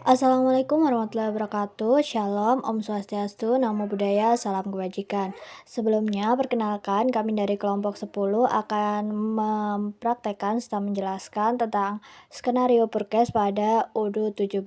Assalamualaikum warahmatullahi wabarakatuh. Shalom, Om Swastiastu, Namo Buddhaya, Salam Kebajikan. Sebelumnya, perkenalkan kami dari kelompok 10 akan mempraktekkan serta menjelaskan tentang skenario Purkes pada UDU 17.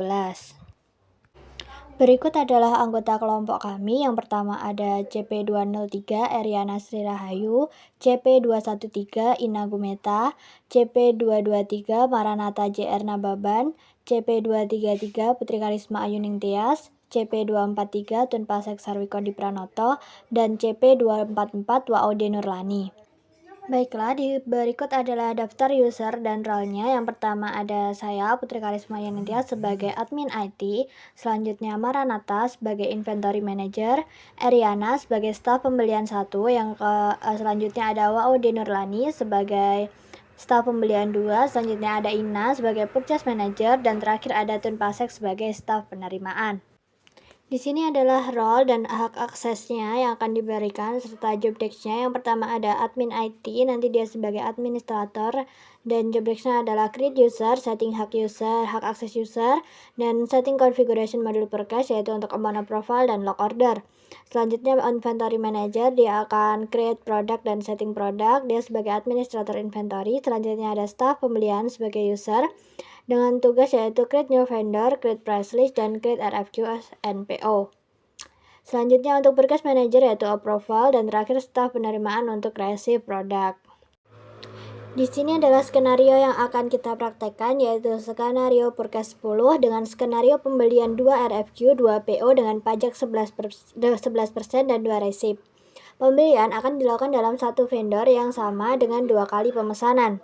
Berikut adalah anggota kelompok kami. Yang pertama ada CP203 Eriana Sri Rahayu, CP213 Ina Gumeta, CP223 Maranatha JR Nababan, CP233 Putri Karisma Ayuning Tias, CP243 Tunpasek Sarwikodi Pranoto, dan CP244 Waode Nurlani. Baiklah, berikut adalah daftar user dan role-nya. Yang pertama ada saya, Putri Karisma Yanitya sebagai admin IT. Selanjutnya Maranatha sebagai inventory manager. Eriana sebagai staf pembelian 1. Selanjutnya ada Waode Nurlani sebagai staf pembelian 2. Selanjutnya ada Ina sebagai purchase manager. Dan terakhir ada Tunpasek sebagai staf penerimaan. Di sini adalah role dan hak aksesnya yang akan diberikan serta job desk-nya. Yang pertama ada admin IT, nanti dia sebagai administrator, dan job desk-nya adalah create user, setting hak user, hak akses user, dan setting configuration module Purkes yaitu untuk abandon profile dan log order. Selanjutnya inventory manager, dia akan create product dan setting product, dia sebagai administrator inventory. Selanjutnya ada staff pembelian sebagai user dengan tugas yaitu create new vendor, create price list, dan create RFQ and PO. Selanjutnya untuk Purkes manager yaitu approval, dan terakhir staff penerimaan untuk receive product. Di sini adalah skenario yang akan kita praktekkan yaitu skenario Purkes 10 dengan skenario pembelian 2 RFQ, 2 PO dengan pajak 11% dan 2 resip. Pembelian akan dilakukan dalam satu vendor yang sama dengan 2 kali pemesanan.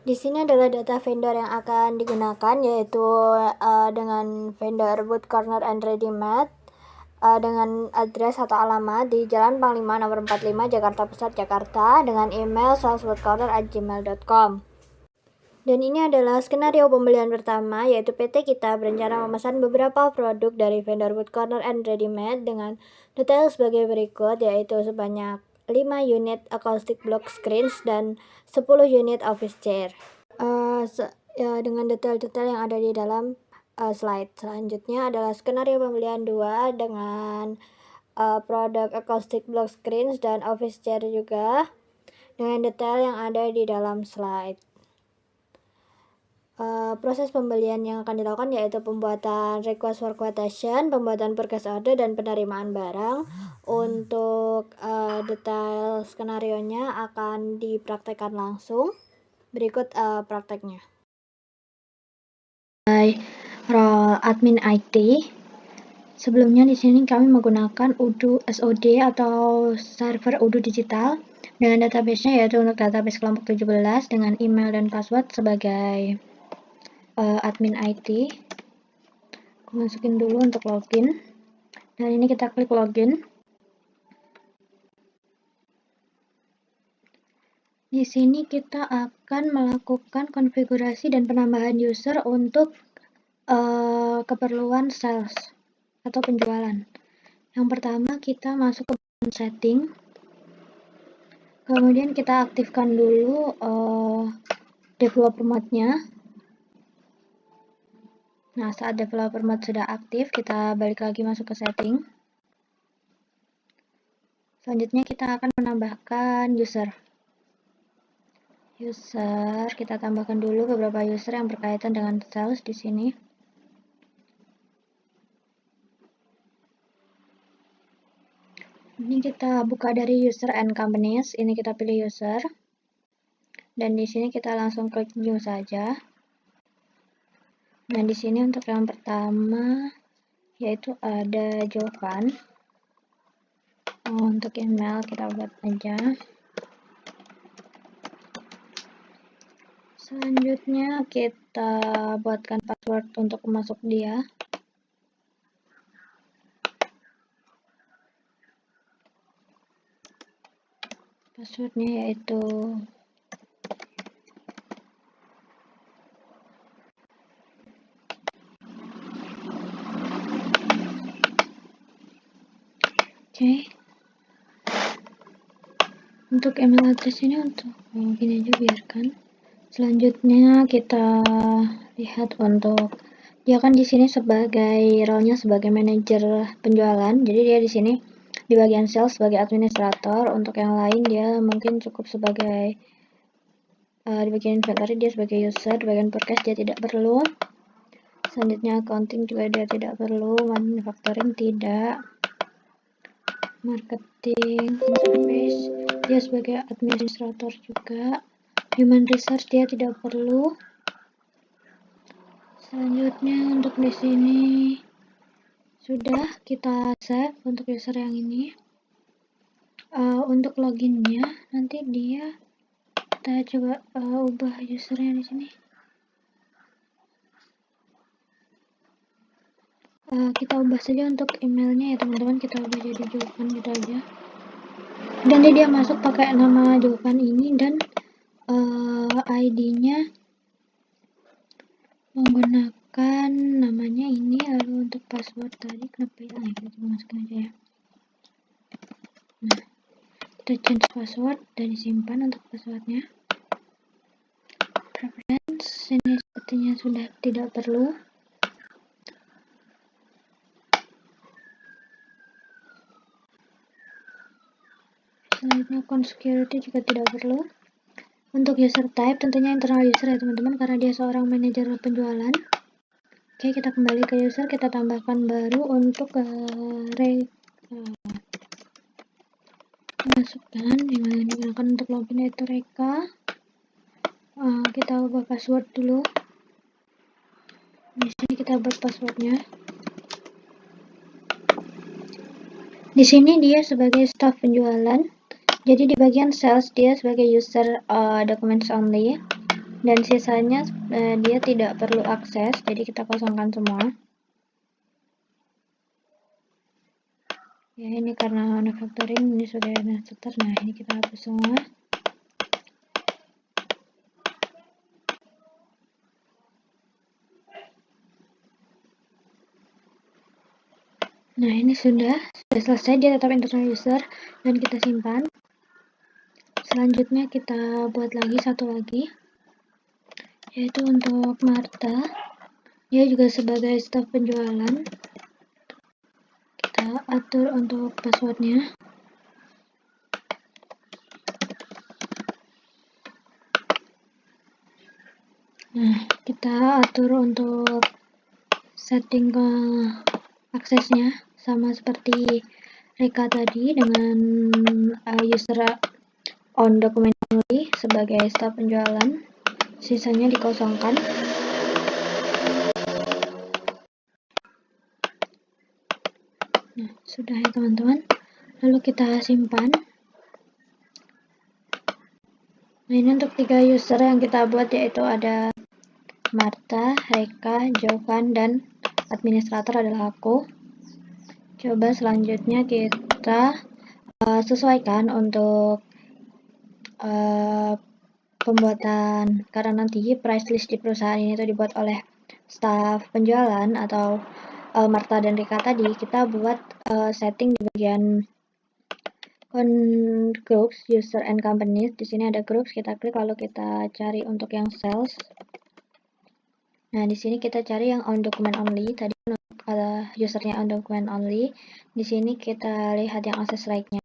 Di sini adalah data vendor yang akan digunakan yaitu dengan vendor Wood Corner and Ready Made dengan address atau alamat di Jalan Panglima nomor 45 Jakarta Pusat, Jakarta, dengan email saleswoodcorner@gmail.com. Dan ini adalah skenario pembelian pertama yaitu PT kita berencana memesan beberapa produk dari vendor Wood Corner and Ready Made dengan detail sebagai berikut yaitu sebanyak 5 unit acoustic block screens dan 10 unit office chair. Dengan detail-detail yang ada di dalam slide. Selanjutnya adalah skenario pembelian 2 dengan produk acoustic block screens dan office chair juga dengan detail yang ada di dalam slide. Proses pembelian yang akan dilakukan yaitu pembuatan request for quotation, pembuatan purchase order, dan penerimaan barang. Untuk detail skenario-nya akan dipraktekkan langsung. Berikut prakteknya. Role admin IT. Sebelumnya di sini kami menggunakan UDU SOD atau server UDU digital dengan database-nya yaitu untuk database kelompok 17 dengan email dan password sebagai admin IT. Aku masukin dulu untuk login, dan ini kita klik login. Di sini kita akan melakukan konfigurasi dan penambahan user untuk keperluan sales atau penjualan. Yang pertama kita masuk ke setting, kemudian kita aktifkan dulu developer mode-nya. Nah, saat developer mode sudah aktif, kita balik lagi masuk ke setting. Selanjutnya kita akan menambahkan user. Kita tambahkan dulu beberapa user yang berkaitan dengan sales di sini. Ini kita buka dari user and companies. Ini kita pilih user. Dan di sini kita langsung klik new saja. Nah, di sini untuk yang pertama yaitu ada Jovan. Untuk email kita buat aja. Selanjutnya kita buatkan password untuk masuk dia. Passwordnya yaitu untuk email address ini untuk gini aja biarkan. Selanjutnya kita lihat untuk dia kan di sini sebagai role-nya sebagai manajer penjualan. Jadi dia di sini di bagian sales sebagai administrator. Untuk yang lain dia mungkin cukup sebagai di bagian inventory dia sebagai user, di bagian forecast dia tidak perlu. Selanjutnya accounting juga dia tidak perlu, manufacturing tidak, marketing, service dia sebagai administrator juga, human resource dia tidak perlu. Selanjutnya untuk di sini sudah kita save untuk user yang ini. Untuk loginnya nanti dia kita coba ubah usernya di sini. Kita ubah saja untuk emailnya ya teman-teman, kita ubah jadi Jovan gitu aja. Dan dia masuk pakai nama Jovan ini dan ID-nya menggunakan namanya ini. Lalu untuk password tadi kenapa hilang ya, kita coba masukin aja ya. Nah, kita change password dan disimpan untuk passwordnya. Preference ini sepertinya sudah tidak perlu. Selanjutnya account security juga tidak perlu. Untuk user type tentunya internal user ya teman-teman, karena dia seorang manajer penjualan. Oke, kita kembali ke user, kita tambahkan baru untuk masukkan yang digunakan untuk login yaitu Reka. Kita ubah password dulu. Di sini kita buat passwordnya. Di sini dia sebagai staff penjualan. Jadi di bagian sales dia sebagai user documents only, dan sisanya dia tidak perlu akses. Jadi kita kosongkan semua. Ya ini karena manufacturing ini sudah master. Nah ini kita hapus semua. Nah ini sudah selesai, dia tetap internal user dan kita simpan. Selanjutnya kita buat lagi satu lagi, yaitu untuk Marta. Dia juga sebagai staf penjualan. Kita atur untuk passwordnya. Nah kita atur untuk setting ke aksesnya sama seperti Reka tadi dengan user on document only sebagai staf penjualan, sisanya dikosongkan. Nah sudah ya teman-teman, lalu kita simpan. Nah ini untuk 3 user yang kita buat, yaitu ada Marta, Reka, Jovan, dan administrator adalah aku. Coba selanjutnya kita sesuaikan untuk pembuatan, karena nanti price list di perusahaan ini tuh dibuat oleh staff penjualan atau Marta dan Rika tadi. Kita buat setting di bagian groups, user and companies. Di sini ada groups, kita klik lalu kita cari untuk yang sales. Nah di sini kita cari yang on document only. Tadi usernya on document only. Di sini kita lihat yang access right-nya.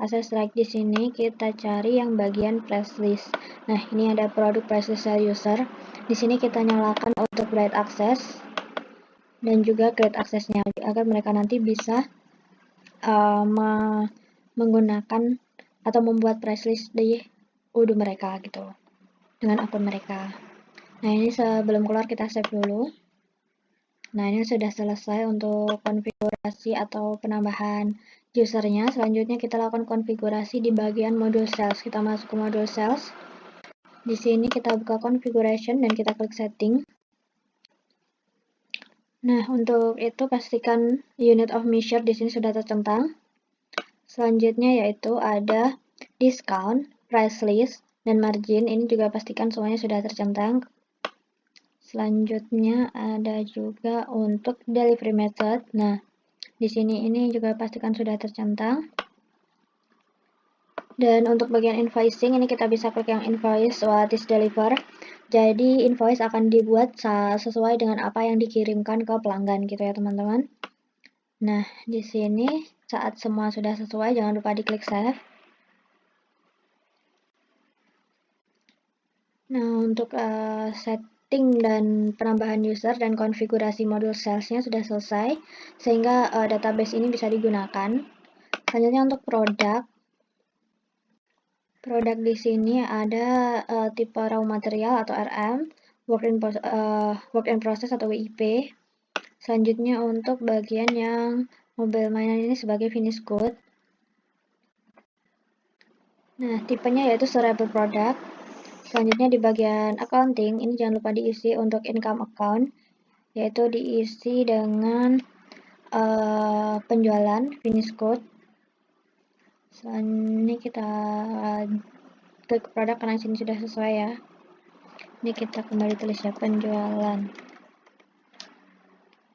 Access right di sini kita cari yang bagian price list. Nah ini ada produk price list user. Di sini kita nyalakan untuk write access dan juga create access-nya agar mereka nanti bisa menggunakan atau membuat price list di Odoo mereka gitu dengan akun mereka. Nah ini sebelum keluar kita save dulu. Nah ini sudah selesai untuk konfigurasi atau penambahan usernya. Selanjutnya kita lakukan konfigurasi di bagian modul sales. Kita masuk ke modul sales. Di sini kita buka configuration dan kita klik setting. Nah untuk itu pastikan unit of measure di sini sudah tercentang. Selanjutnya yaitu ada discount, price list, dan margin. Ini juga pastikan semuanya sudah tercentang. Selanjutnya ada juga untuk delivery method. Nah, di sini ini juga pastikan sudah tercentang. Dan untuk bagian invoicing ini kita bisa klik yang invoice what is deliver. Jadi invoice akan dibuat sesuai dengan apa yang dikirimkan ke pelanggan gitu ya teman-teman. Nah, di sini saat semua sudah sesuai, jangan lupa diklik save. Nah, untuk setting dan penambahan user dan konfigurasi modul salesnya sudah selesai, sehingga database ini bisa digunakan. Selanjutnya untuk produk. Produk di sini ada tipe raw material atau RM, work in process atau WIP. Selanjutnya untuk bagian yang mobile mainan ini sebagai finished good. Nah, tipenya yaitu storable product. Selanjutnya di bagian accounting, ini jangan lupa diisi untuk income account, yaitu diisi dengan penjualan finished good. Selanjutnya kita klik produk karena sini sudah sesuai ya. Ini kita kembali tulis ya penjualan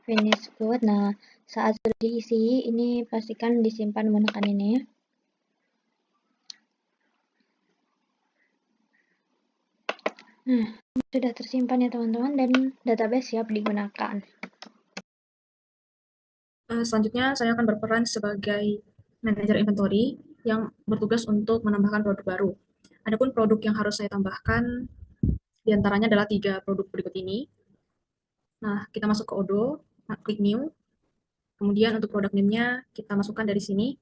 finish good. Nah, saat sudah diisi, ini pastikan disimpan menggunakan ini. Nah, sudah tersimpan ya teman-teman dan database siap digunakan. Selanjutnya saya akan berperan sebagai manajer inventory yang bertugas untuk menambahkan produk baru. Adapun produk yang harus saya tambahkan diantaranya adalah 3 produk berikut ini. Nah, kita masuk ke Odoo, klik New. Kemudian untuk produk name-nya kita masukkan dari sini.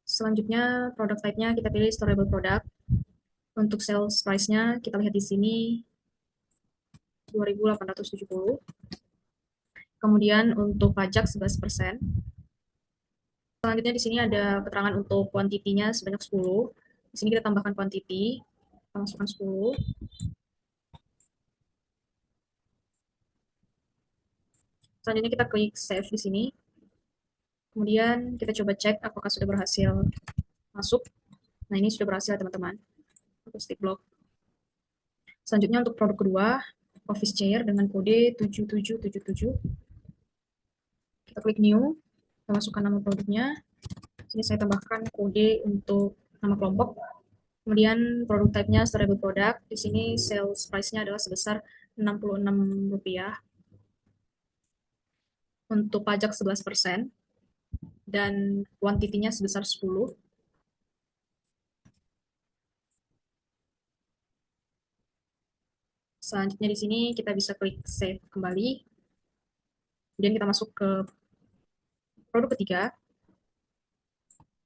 Selanjutnya produk type-nya kita pilih storable product. Untuk sales price-nya kita lihat di sini 2.870. Kemudian untuk pajak 11%. Selanjutnya di sini ada keterangan untuk kuantitinya sebanyak 10. Di sini kita tambahkan quantity, kita masukkan 10. Selanjutnya kita klik save di sini. Kemudian kita coba cek apakah sudah berhasil masuk. Nah, ini sudah berhasil teman-teman. Untuk stick block. Selanjutnya untuk produk kedua, office chair dengan kode 7777. Kita klik new, kita masukkan nama produknya. Sini saya tambahkan kode untuk nama kelompok. Kemudian produk type-nya storable product. Di sini sales price-nya adalah sebesar Rp66. Untuk pajak 11% dan kuantitinya sebesar 10. Selanjutnya di sini kita bisa klik save kembali. Kemudian kita masuk ke produk ketiga.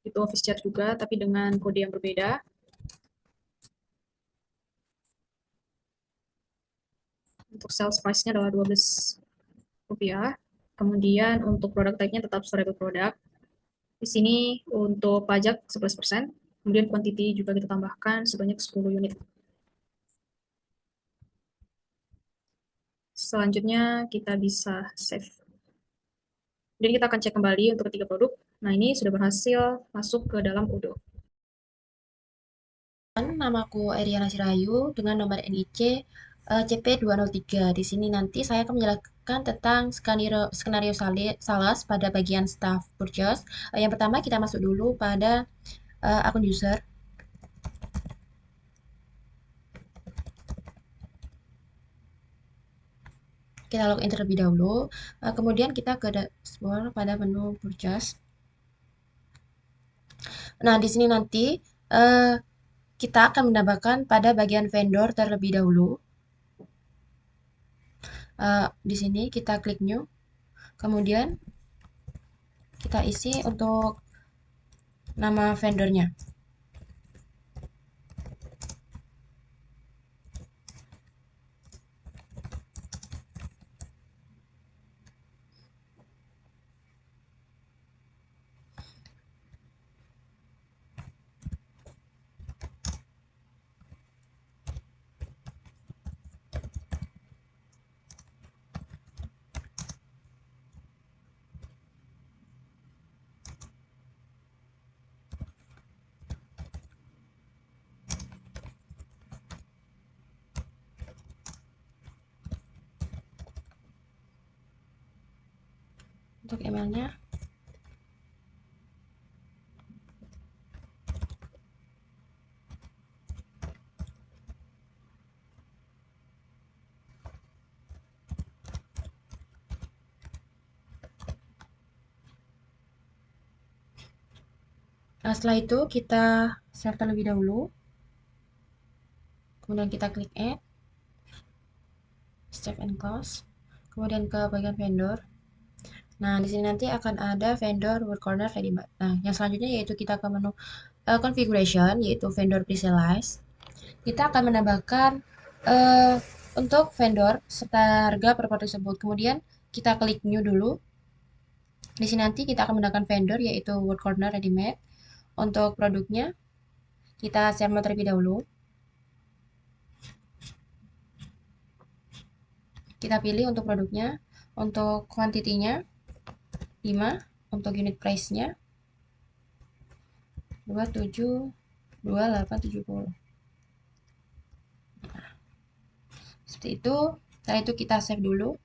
Itu office chat juga tapi dengan kode yang berbeda. Untuk sales price-nya adalah Rp12. Kemudian untuk produk type-nya tetap storable product. Di sini untuk pajak 11%. Kemudian quantity juga kita tambahkan sebanyak 10 unit. Selanjutnya kita bisa save. Jadi kita akan cek kembali untuk ketiga produk. Nah, ini sudah berhasil masuk ke dalam Odoo. Namaku Eriana Sirayu dengan nomor NIC CP203. Di sini nanti saya akan menjelaskan tentang skenario sales pada bagian staff purchase. Yang pertama kita masuk dulu pada akun user. Kita login terlebih dahulu. Kemudian kita ke dashboard pada menu purchase. Nah, di sini nanti kita akan menambahkan pada bagian vendor terlebih dahulu. Di sini kita klik new. Kemudian kita isi untuk nama vendornya. Untuk emailnya Setelah itu kita save terlebih dahulu, kemudian kita klik add, save and close, kemudian ke bagian vendor. Nah, di sini nanti akan ada vendor word corner ready made. Nah, yang selanjutnya yaitu kita ke menu configuration, yaitu vendor pre-salize. Kita akan menambahkan uh, untuk vendor serta harga per produk tersebut. Kemudian kita klik new dulu. Di sini nanti kita akan menggunakan vendor yaitu word corner ready made. Untuk produknya kita share terlebih dahulu. Kita pilih untuk produknya, untuk kuantitinya 5, untuk unit price-nya 272870. Seperti itu. Setelah itu kita save dulu.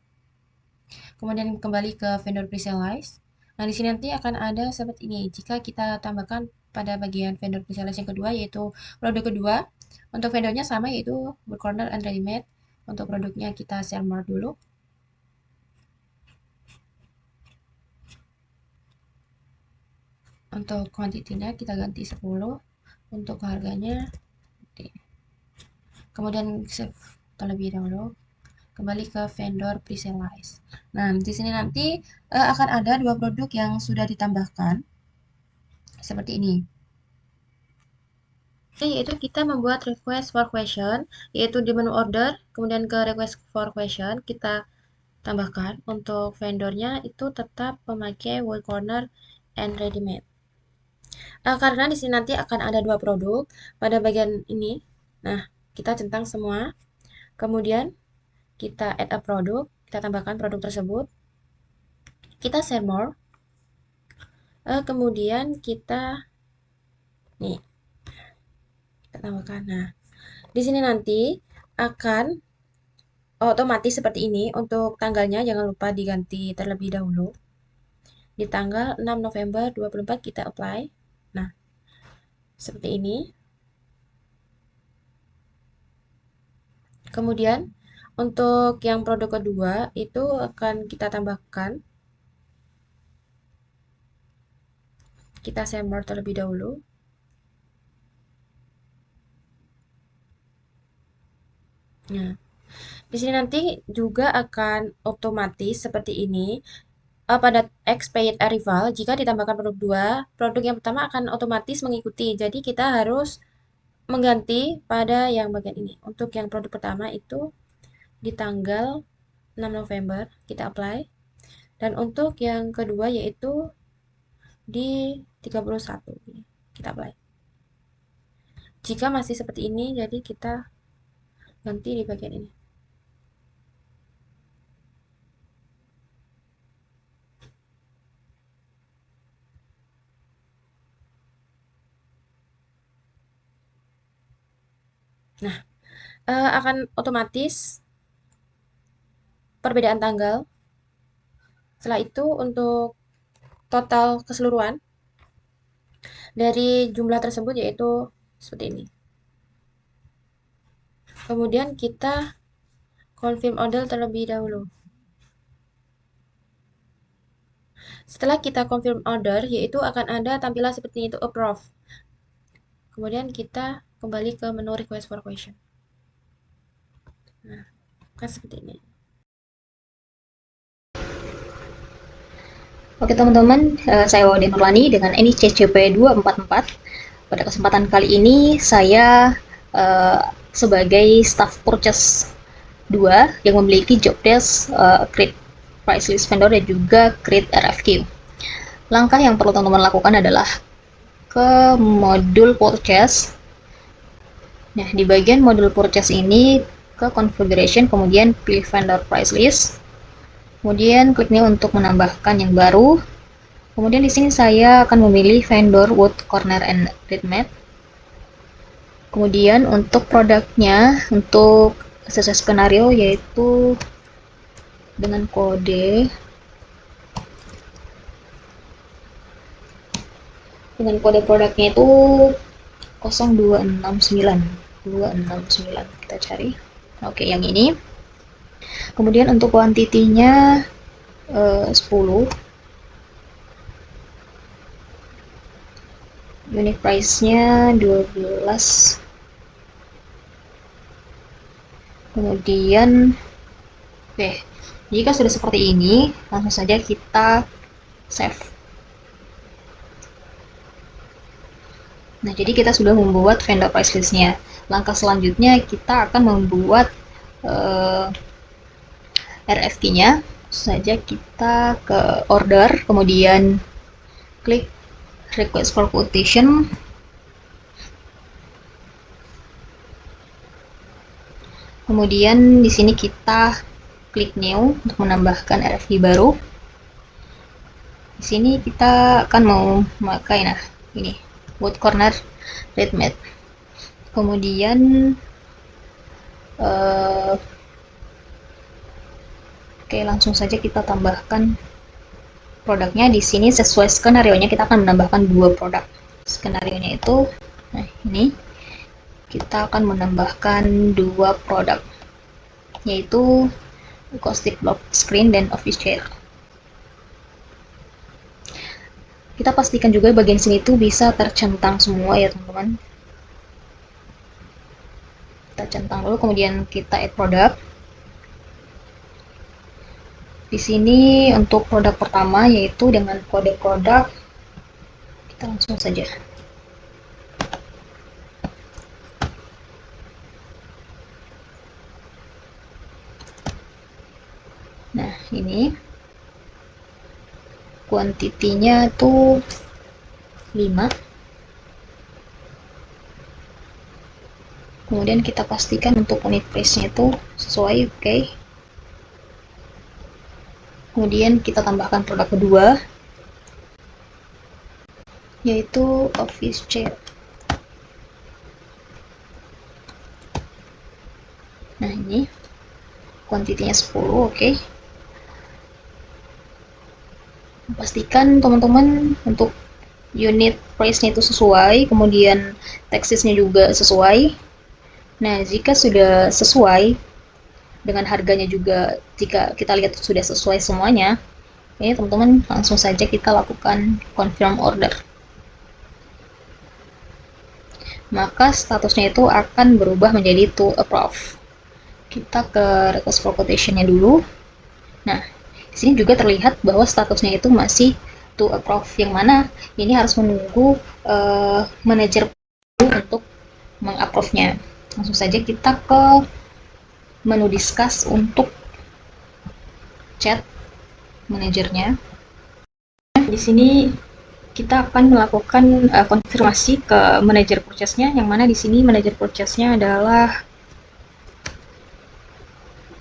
Kemudian kembali ke vendor pre-salize. Nah, di sini nanti akan ada seperti ini. Jika kita tambahkan pada bagian vendor pre-salize yang kedua, yaitu produk kedua, untuk vendornya sama, yaitu word corner and ready made. Untuk produknya kita share more dulu. Untuk kuantitinya kita ganti 10. Untuk harganya, kemudian save terlebih dahulu. Kembali ke vendor pre-salize. Nah, di sini nanti akan ada dua produk yang sudah ditambahkan seperti ini. Yaitu kita membuat request for question, yaitu di menu order, kemudian ke request for question kita tambahkan untuk vendornya itu tetap memakai word corner and ready made. Karena di sini nanti akan ada dua produk pada bagian ini. Nah, kita centang semua. Kemudian kita add a product, kita tambahkan produk tersebut. Kita share more. Kemudian kita tambahkan. Nah, di sini nanti akan otomatis seperti ini. Untuk tanggalnya jangan lupa diganti terlebih dahulu. Di tanggal 6 November 2024 kita apply. Nah, seperti ini. Kemudian untuk yang produk kedua itu akan kita tambahkan. Kita share more terlebih dahulu. Nah, di sini nanti juga akan otomatis seperti ini. Pada expired arrival, jika ditambahkan produk 2, produk yang pertama akan otomatis mengikuti. Jadi kita harus mengganti pada yang bagian ini. Untuk yang produk pertama itu di tanggal 6 November kita apply. Dan untuk yang kedua yaitu di 31 kita apply. Jika masih seperti ini, jadi kita ganti di bagian ini. Nah, akan otomatis perbedaan tanggal. Setelah itu untuk total keseluruhan dari jumlah tersebut yaitu seperti ini. Kemudian kita confirm order terlebih dahulu. Setelah kita confirm order, yaitu akan ada tampilan seperti itu, approve. Kemudian kita kembali ke menu request for question. Nah, kan seperti ini. Oke teman-teman, saya Wawdi Nurlani dengan NIC CP244. Pada kesempatan kali ini saya sebagai staff purchase 2 yang memiliki job desk create price list vendor dan juga create RFQ. Langkah yang perlu teman-teman lakukan adalah ke modul purchase. Nah, di bagian modul purchase ini ke configuration, kemudian pilih vendor price list. Kemudian klik ini untuk menambahkan yang baru. Kemudian di sini saya akan memilih vendor wood corner and ready made. Kemudian untuk produknya, untuk sesuai skenario yaitu dengan kode produknya itu 269 kita cari. Oke, yang ini. Kemudian untuk kuantitinya 10. unit price-nya 12. Kemudian oke, jika sudah seperti ini, langsung saja kita save. Nah, jadi kita sudah membuat vendor price list-nya. Langkah selanjutnya kita akan membuat RFQ-nya. Saja kita ke order, kemudian klik request for quotation. Kemudian di sini kita klik new untuk menambahkan RFQ baru. Di sini kita akan mau memakai ini wood corner red mat. Kemudian oke, langsung saja kita tambahkan produknya. Di sini sesuai skenario-nya kita akan menambahkan 2 produk. Skenario-nya itu ini kita akan menambahkan 2 produk, yaitu acoustic block screen dan office chair. Kita pastikan juga bagian sini tuh bisa tercentang semua ya teman-teman. Kita centang dulu, kemudian kita add produk. Di sini untuk produk pertama yaitu dengan kode produk, kita langsung saja. Nah, ini kuantitinya tuh 5. Kemudian kita pastikan untuk unit price-nya itu sesuai, oke. Kemudian kita tambahkan produk kedua, yaitu office chair. Nah, ini kuantitinya 10, oke. Pastikan teman-teman untuk unit price-nya itu sesuai, kemudian taxes-nya juga sesuai. Nah, jika sudah sesuai dengan harganya juga, jika kita lihat sudah sesuai semuanya, ini teman-teman langsung saja kita lakukan confirm order. Maka statusnya itu akan berubah menjadi to approve. Kita ke request for quotation-nya dulu. Nah, di sini juga terlihat bahwa statusnya itu masih to approve, yang mana ini harus menunggu manajer untuk mengapprove-nya. Langsung saja kita ke menu discuss untuk chat manajernya. Di sini kita akan melakukan konfirmasi ke manajer purchase-nya, yang mana di sini manajer purchase-nya adalah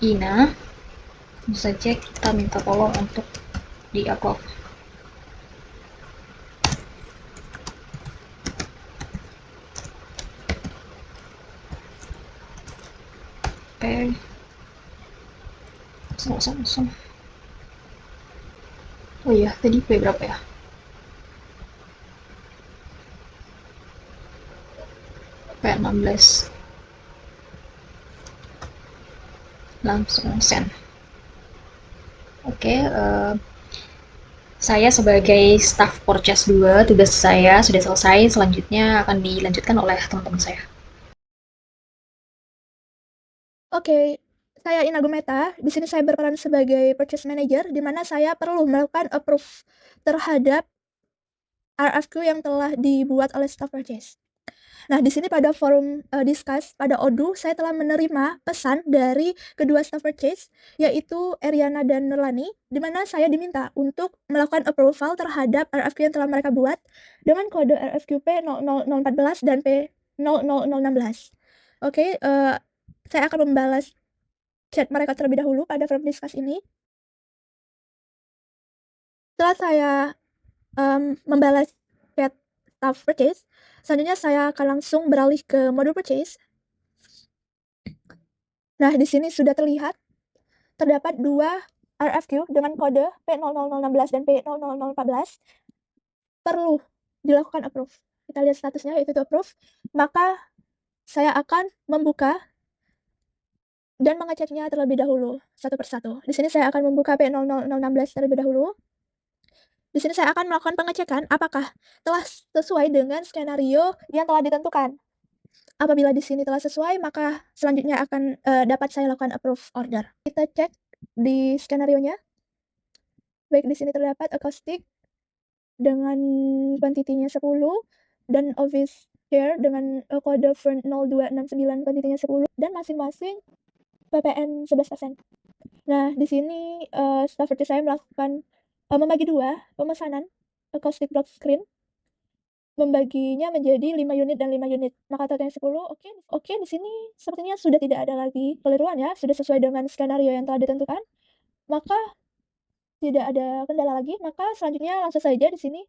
Ina. Langsung saja kita minta tolong untuk di-approve. Oke. Langsung. Oh iya, tadi P berapa ya? P16. Langsung send. Oke, saya sebagai staff purchase 2, tugas saya sudah selesai. Selanjutnya akan dilanjutkan oleh teman-teman saya. Oke, saya Ina Gumeta. Di sini saya berperan sebagai purchase manager, di mana saya perlu melakukan approve terhadap RFQ yang telah dibuat oleh staff purchase. Nah, di sini pada forum discuss pada Odoo, saya telah menerima pesan dari kedua staff purchase, yaitu Eriana dan Nurlani, di mana saya diminta untuk melakukan approval terhadap RFQ yang telah mereka buat dengan kode RFQ P00014 dan P00016. Oke, saya akan membalas chat mereka terlebih dahulu pada forum discuss ini. Setelah saya membalas chat staff purchase, selanjutnya saya akan langsung beralih ke modul purchase. Nah, di sini sudah terlihat terdapat 2 RFQ dengan kode P00016 dan P00014 perlu dilakukan approve. Kita lihat statusnya, yaitu approve. Maka saya akan membuka dan mengeceknya terlebih dahulu satu persatu. Di sini saya akan membuka P00016 terlebih dahulu. Di sini saya akan melakukan pengecekan apakah telah sesuai dengan skenario yang telah ditentukan. Apabila di sini telah sesuai, maka selanjutnya akan dapat saya lakukan approve order. Kita cek di skenarionya. Baik, di sini terdapat acoustic dengan kuantitinya 10 dan office chair dengan kode front 0269 kuantitinya 10 dan masing-masing PPN 11%. Nah, di sini staff purchase saya melakukan membagi dua pemesanan acoustic block screen, membaginya menjadi 5 unit dan 5 unit. Maka totalnya 10. Oke, di sini sepertinya sudah tidak ada lagi keliruan ya, sudah sesuai dengan skenario yang telah ditentukan. Maka tidak ada kendala lagi, maka selanjutnya langsung saja di sini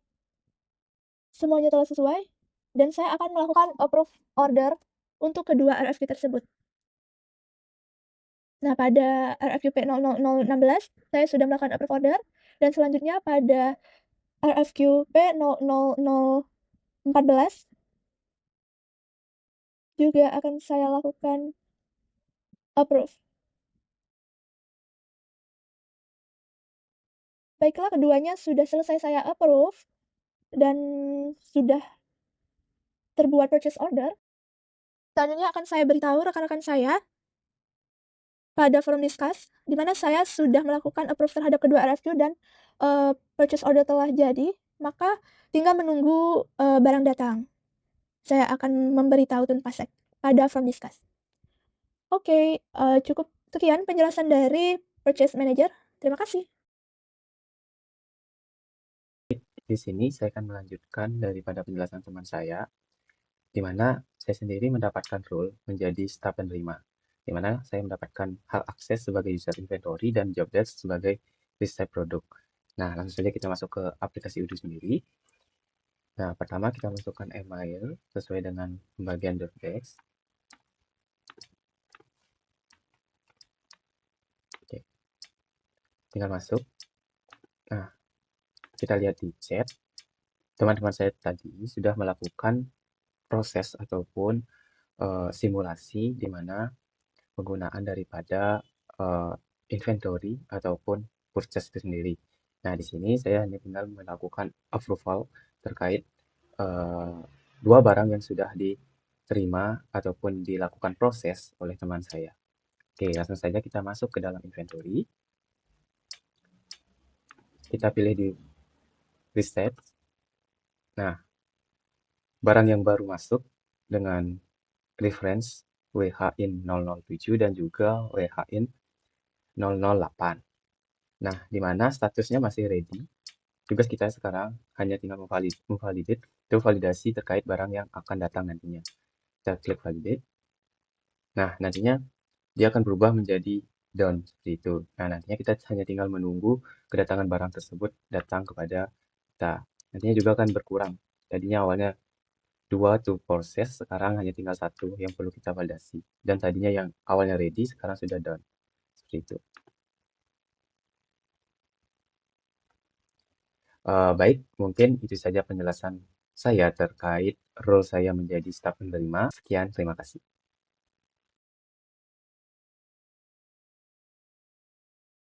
semuanya telah sesuai dan saya akan melakukan approve order untuk kedua RFQ tersebut. Nah, pada RFQ P00016 saya sudah melakukan approve order dan selanjutnya pada RFQ P00014 juga akan saya lakukan approve. Baiklah, keduanya sudah selesai saya approve dan sudah terbuat purchase order. Selanjutnya akan saya beritahu rekan-rekan saya pada forum discuss, di mana saya sudah melakukan approve terhadap kedua RFQ dan purchase order telah jadi, maka tinggal menunggu barang datang. Saya akan memberitahu Tunpasek pada forum discuss. Oke, cukup sekian penjelasan dari Purchase Manager. Terima kasih. Di sini saya akan melanjutkan daripada penjelasan teman saya, di mana saya sendiri mendapatkan role menjadi staf penerima, di mana saya mendapatkan hak akses sebagai user inventory dan job desk sebagai riset produk. Nah, langsung saja kita masuk ke aplikasi Udo sendiri. Nah, pertama kita masukkan email sesuai dengan pembagian job desk. Oke, tinggal masuk. Nah, kita lihat di chat, teman-teman saya tadi sudah melakukan proses ataupun simulasi di mana penggunaan daripada inventory ataupun purchase itu sendiri. Nah, di sini saya hanya tinggal melakukan approval terkait dua barang yang sudah diterima ataupun dilakukan proses oleh teman saya. Oke, langsung saja kita masuk ke dalam inventory. Kita pilih di reset. Nah, barang yang baru masuk dengan reference WHIN 007 dan juga WHIN 008. Nah, di mana statusnya masih ready. Tugas kita sekarang hanya tinggal memvalidate atau validasi terkait barang yang akan datang nantinya. Kita klik validate. Nah, nantinya dia akan berubah menjadi done seperti itu. Nah, nantinya kita hanya tinggal menunggu kedatangan barang tersebut datang kepada kita. Nantinya juga akan berkurang. Tadinya awalnya 2 to proses, sekarang hanya tinggal 1 yang perlu kita validasi. Dan tadinya yang awalnya ready, sekarang sudah done. Seperti itu. Baik, mungkin itu saja penjelasan saya terkait role saya menjadi staf penerima. Sekian, terima kasih.